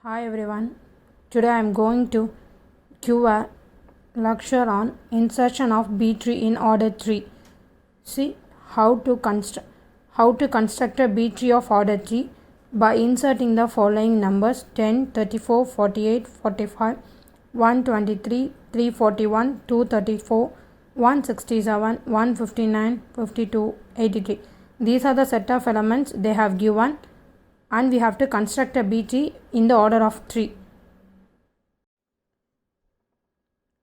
Hi everyone. Today I am going to give a lecture on insertion of B tree in order 3. See how to construct a B tree of order 3 by inserting the following numbers 10, 34, 48, 45, 123, 341, 234, 167, 159, 52, 83. These are the set of elements they have given and we have to construct a B tree in the order of 3.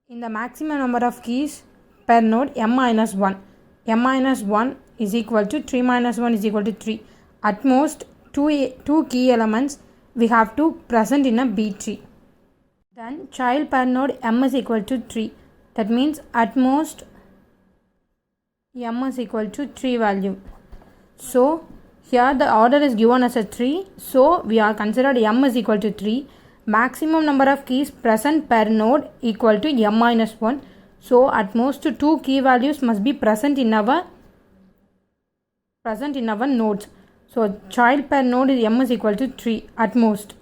In the maximum number of keys per node m minus 1. m minus 1 is equal to 3 minus 1 is equal to 3. At most two key elements we have to present in a B tree. Then child per node m is equal to 3. That means at most m is equal to 3 value. So here the order is given as a 3. So we are considered m is equal to 3. Maximum number of keys present per node equal to m minus 1. So at most two key values must be present in our nodes. So child per node is m is equal to 3 at most.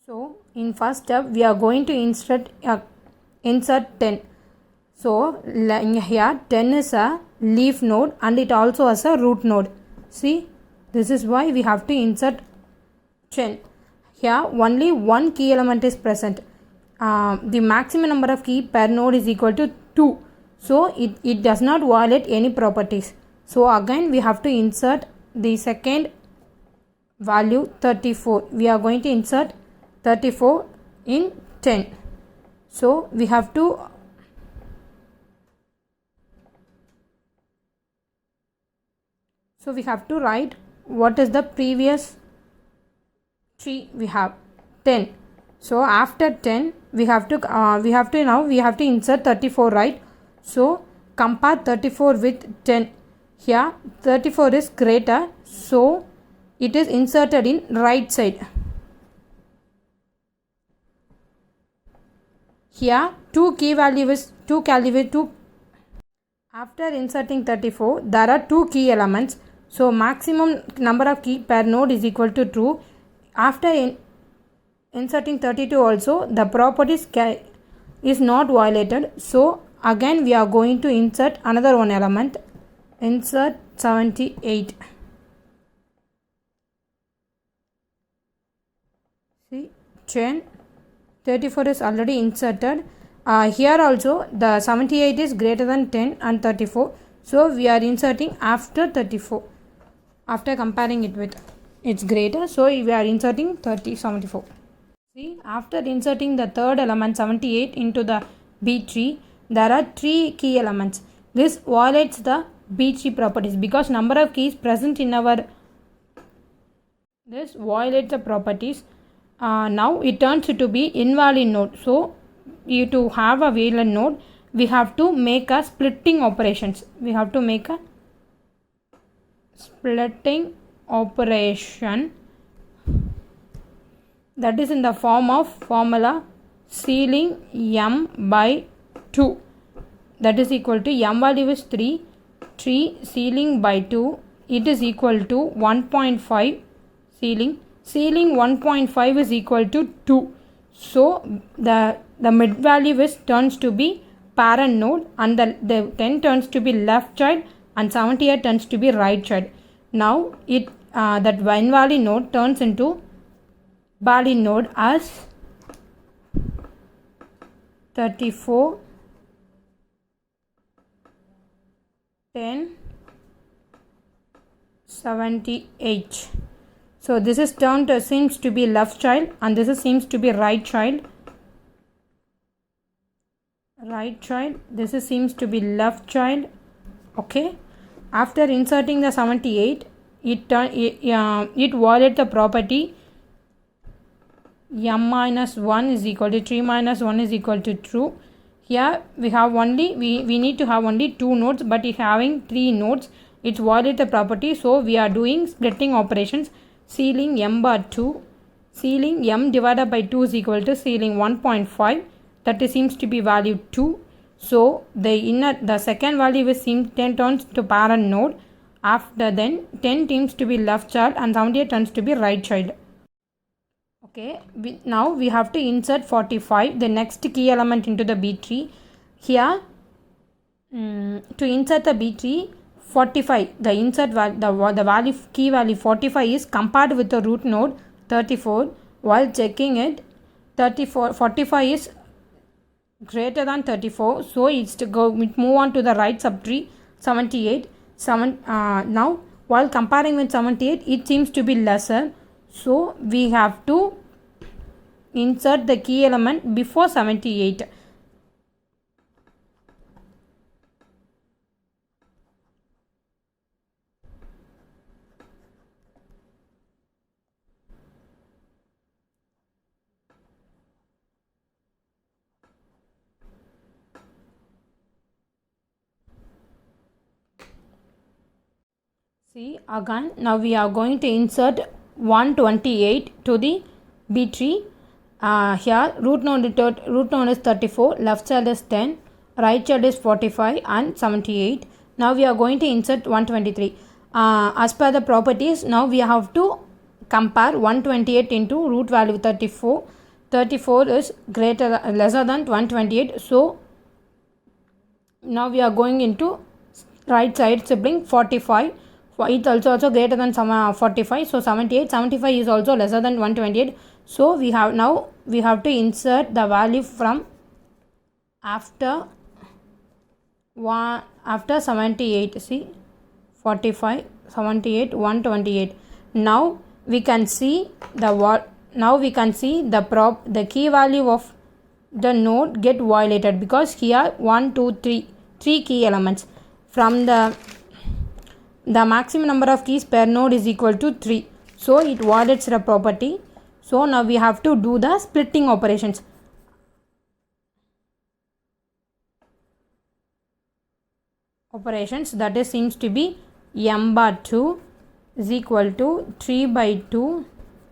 So in first step we are going to insert 10. So here 10 is a leaf node and it also has a root node. See, this is why we have to insert 10. Here only one key element is present. The maximum number of key per node is equal to 2. So it does not violate any properties. So again we have to insert the second value 34. We are going to insert 34 in 10. So we have to write what is the previous tree we have 10. So after 10 we have to insert 34, right? So compare 34 with 10. Here 34 is greater, so it is inserted in right side. Here after inserting 34 there are two key elements. So maximum number of key per node is equal to 2. After inserting 32 also the properties is not violated. So again we are going to insert another one element. Insert 78. See 10, 34 is already inserted. Here also the 78 is greater than 10 and 34. So we are inserting after 34. After comparing it with it's greater, so we are inserting 74. See, after inserting the third element 78 into the B tree, there are three key elements. This violates the B tree properties because number of keys present in this violates the properties. Now it turns to be invalid node. So to have a valid node, we have to make a splitting operations. We have to make a splitting operation that is in the form of formula ceiling m by 2, that is equal to m value is 3 ceiling by 2, it is equal to 1.5 ceiling 1.5 is equal to 2. So the mid value is turns to be parent node and the 10 turns to be left child and 78 turns to be right child. Now that invalid node turns into valid node as 34, 10, 78. So this is seems to be left child and this seems to be right child. This seems to be left child. Okay. After inserting the 78, it violates the property m minus 1 is equal to 3 minus 1 is equal to true. Here we have only we need to have only 2 nodes, but if having 3 nodes it violates the property. So we are doing splitting operations. Ceiling m bar 2, ceiling m divided by 2 is equal to ceiling 1.5, that seems to be value 2. So the second value is 10 turns to parent node. After then 10 seems to be left child and 78 turns to be right child. Okay, now we have to insert 45, the next key element, into the B tree. Here, to insert the B tree, 45, the insert the value, key value 45 is compared with the root node 34. While checking it, 45 is greater than 34, so it's to move on to the right subtree 78. Now while comparing with 78, it seems to be lesser, so we have to insert the key element before 78. See, again now we are going to insert 128 to the B tree. Here root node is 34, left child is 10, right child is 45 and 78. Now we are going to insert 123. As per the properties, now we have to compare 128 into root value 34. 34 is lesser than 128, so now we are going into right side sibling 45. It's also greater than 45, so 75 is also lesser than 128, so we have to insert the value from after 78. See, 45, 78, 128. Now we can see the key value of the node get violated, because here 1 2 3 key elements. From the maximum number of keys per node is equal to 3, so it violates the property. So now we have to do the splitting operations. That is seems to be m bar 2 is equal to 3 by 2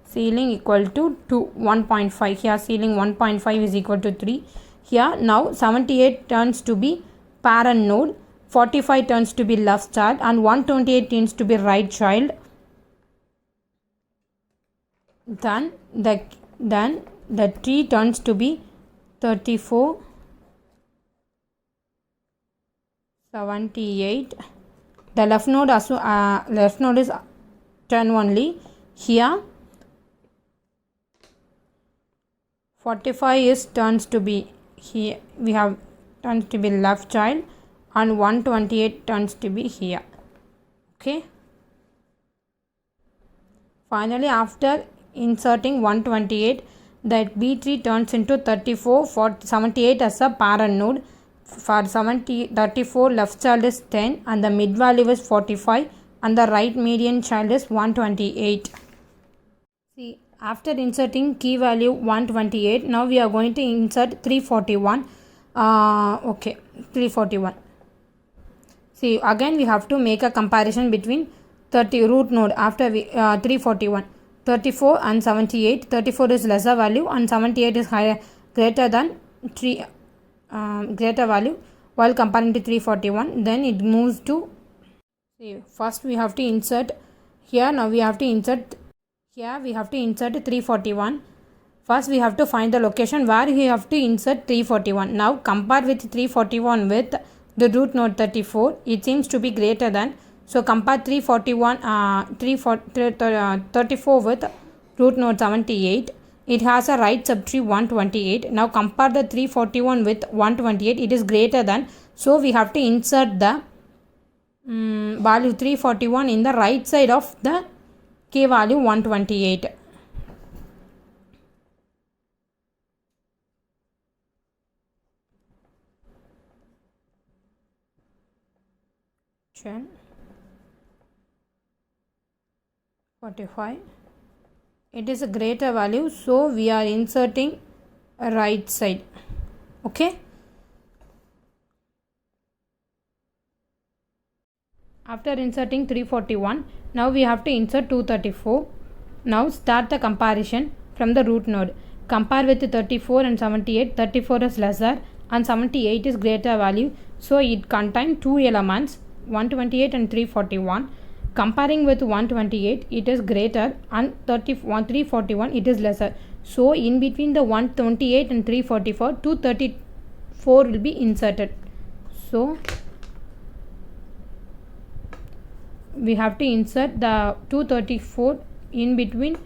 ceiling equal to 1.5. Here ceiling 1.5 is equal to 3. Here now 78 turns to be parent node, 45 turns to be left child, and 128 turns to be right child. Then the tree turns to be 34, 78. The left node is 10 only. Here 45 is turns to be, here we have turns to be left child, and 128 turns to be here. Okay, finally after inserting 128, that B tree turns into 34 for 78 as a parent node. For 34, left child is 10 and the mid value is 45 and the right median child is 128. See, after inserting key value 128, now we are going to insert 341. 341. See, again we have to make a comparison between root node after 341. 34 and 78. 34 is lesser value and 78 is greater than 3 greater value, while comparing to 341. Then it moves to, see, first we have to insert here. Now we have to insert here, we have to insert 341. First we have to find the location where we have to insert 341. Now compare with 341 with the root node 34. It seems to be greater than, so compare 34 with root node 78. It has a right subtree 128. Now compare the 341 with 128. It is greater than, so we have to insert the value 341 in the right side of the k value 128. Then 45. It is a greater value, so we are inserting a right side. Okay. After inserting 341, now we have to insert 234. Now start the comparison from the root node. Compare with 34 and 78. 34 is lesser and 78 is greater value, so it contains two elements, 128 and 341. comparing with 128 it is greater and 341 it is lesser. So in between the 128 and 344 234 will be inserted. So we have to insert the 234 in between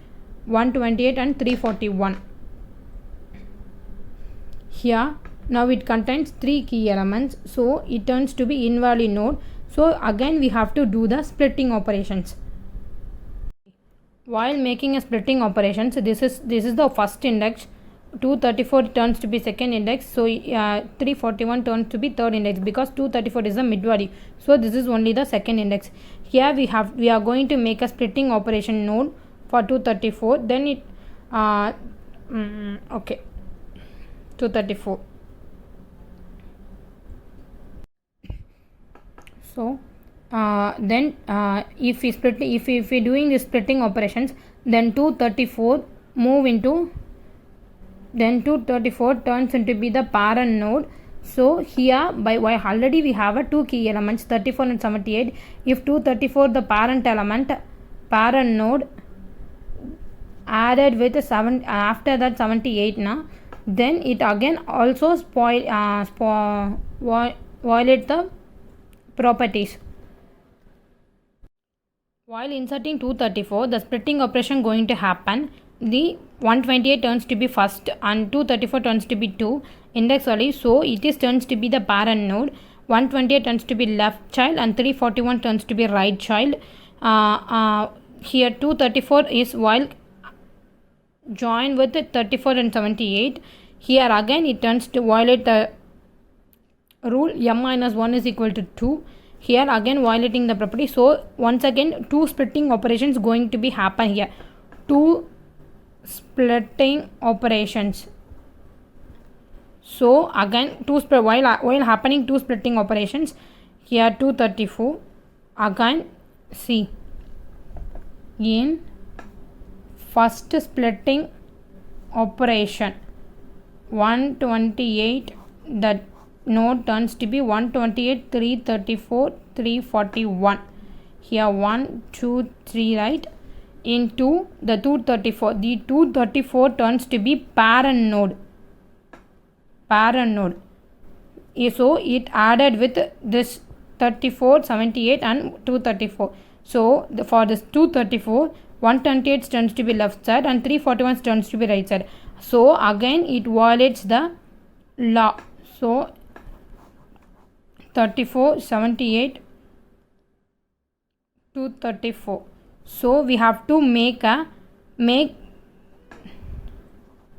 128 and 341. Here now it contains 3 key elements, so it turns to be invalid node. So again we have to do the splitting operations. While making a splitting operations, this is the first index, 234 turns to be second index, so 341 turns to be third index because 234 is a mid value. So this is only the second index. Here we are going to make a splitting operation node for 234. Then it okay, 234. So then if we doing the splitting operations, then 234 move into, then 234 turns into be the parent node. So here by already we have a 2 key elements 34 and 78. If 234 the parent node added with 7 after that 78 now, then it again also violate the properties. While inserting 234, the splitting operation going to happen. The 128 turns to be first and 234 turns to be 2 index value. So it is turns to be the parent node. 128 turns to be left child and 341 turns to be right child. Here 234 is while join with 34 and 78. Here again it turns to violate the rule m minus 1 is equal to 2. Here again violating the property. So once again 2 splitting operations going to be happen here. 2 splitting operations. So again while happening 2 splitting operations, here 234 again see in first splitting operation 128 that node turns to be 128 334 341. Here 1 2 3 right into the 234. The 234 turns to be parent node. So it added with this 34 78 and 234. So for this 234 128 turns to be left side and 341 turns to be right side. So again it violates the law. So 34 78 234. So we have to make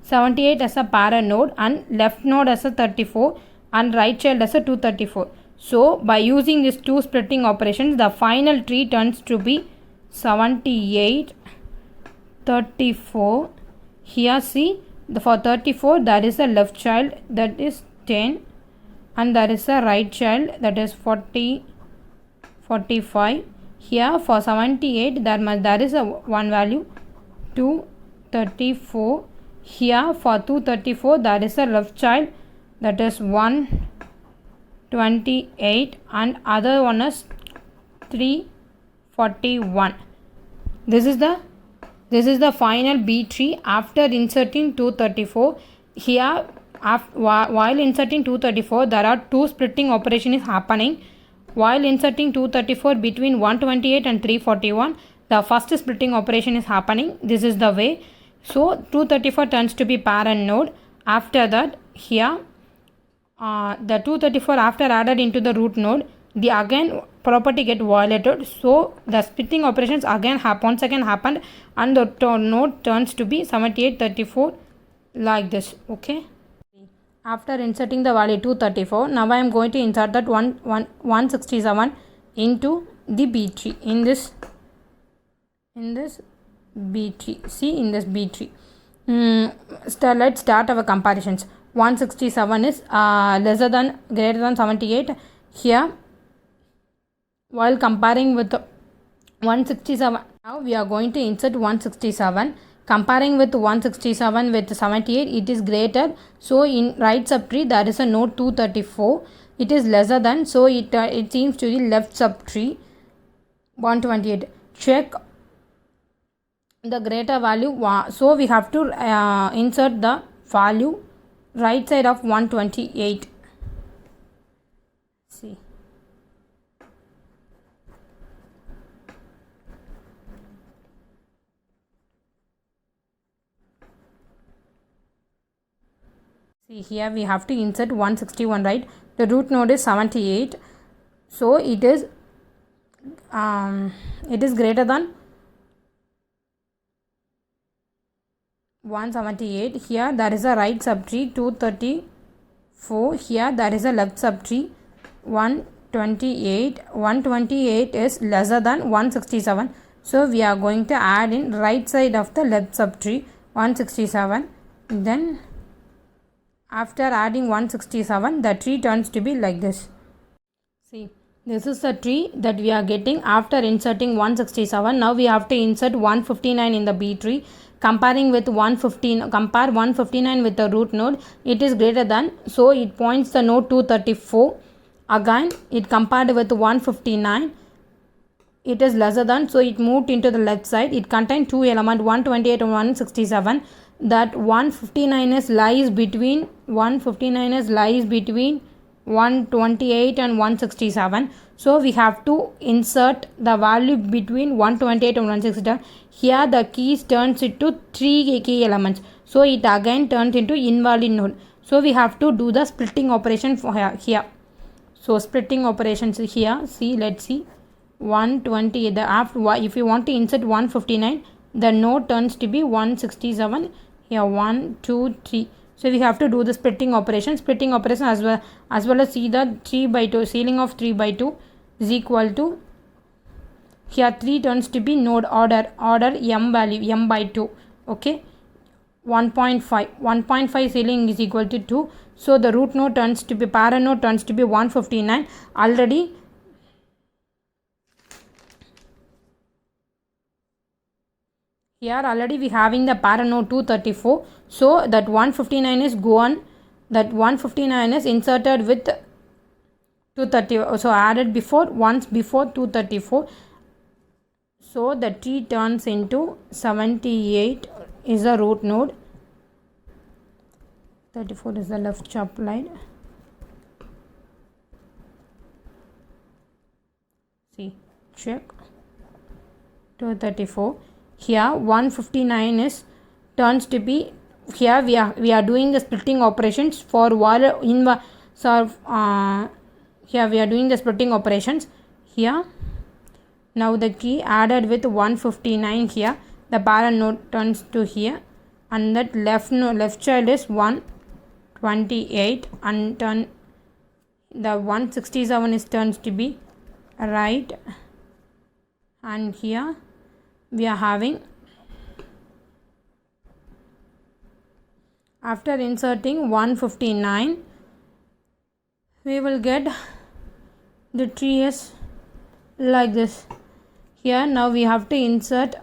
78 as a parent node and left node as a 34 and right child as a 234. So by using these 2 splitting operations, the final tree turns to be 78 34. Here see for 34 there is a left child that is 10 and there is a right child that is 40 45. Here for 78 there is a one value 234. Here for 234 there is a left child that is 128 and other one is 341. This is the final B tree after inserting 234. Here while inserting 234 there are 2 splitting operation is happening. While inserting 234 between 128 and 341, the first splitting operation is happening. This is the way. So 234 turns to be parent node. After that here the 234 after added into the root node, the again property get violated. So the splitting operations again once again happened and the node turns to be 78 34 like this. Okay. After inserting the value 234, now I am going to insert that 167 into the B tree in this B tree. See in this B tree. Let's start our comparisons. 167 is greater than 78. Here while comparing with 167, now we are going to insert 167. Comparing with 167 with 78, it is greater. So in right subtree there is a node 234. It is lesser than, so it seems to be left subtree. 128. Check the greater value. So we have to insert the value right side of 128. See. See here we have to insert 161, right? The root node is 78. So it is greater than 178. Here there is a right subtree 234. Here there is a left subtree 128. 128 is lesser than 167. So we are going to add in right side of the left subtree 167. Then after adding 167, the tree turns to be like this. See, this is the tree that we are getting after inserting 167. Now we have to insert 159 in the B tree. Comparing with 115, compare 159 with the root node. It is greater than, so it points the node 234. Again, it compared with 159. It is lesser than, so it moved into the left side. It contains two elements, 128 and 167. That 159 is lies between 128 and 167. So we have to insert the value between 128 and 167. Here the keys turns into three key elements. So it again turns into invalid node. So we have to do the splitting operation for here. So splitting operations here. See, let's see. 120. The after, if you want to insert 159, the node turns to be 167. Here 1, 2, 3. So we have to do the splitting operation. Splitting operation as well as see the 3 by 2 ceiling of 3 by 2 is equal to, here 3 turns to be node order m value m by 2. Okay, 1.5 ceiling is equal to 2. So the root node turns to be, parent node turns to be 159. Already here we having the parent node 234. So that 159 is gone. That 159 is inserted with 230. So added once before 234. So the tree turns into 78 is the root node. 34 is the left chop line. See, check 234. Here 159 is turns to be, here we are doing the splitting operations for here we are doing the splitting operations here. Now the key added with 159 here, the parent node turns to here, and that left child is 128, and turn the 167 is turns to be right, and here we are having, after inserting 159, we will get the tree is like this. Here now we have to insert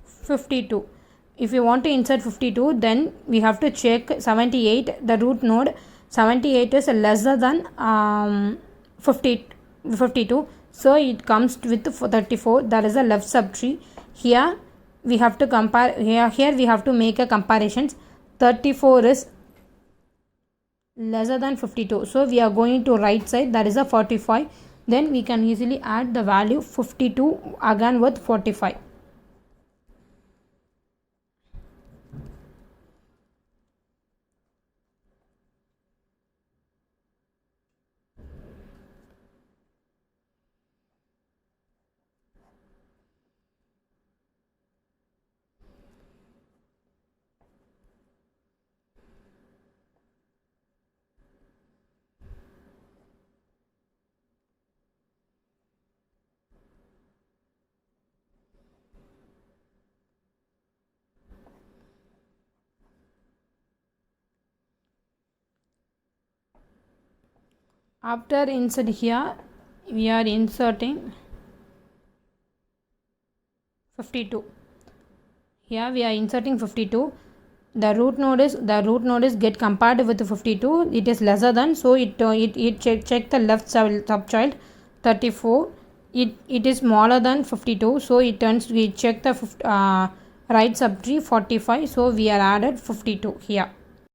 52. If you want to insert 52, then we have to check 78, the root node 78 is lesser than 52. So it comes with 34. That is a left subtree. Here we have to compare, here we have to make a comparisons. 34 is lesser than 52. So we are going to right side, that is a 45. Then we can easily add the value 52 again with 45. After insert here, we are inserting 52. Here we are inserting 52. the root node is get compared with 52. It is lesser than, so it check the left subchild 34. It is smaller than 52, so it turns, we check the right subtree 45, so we are added 52 here.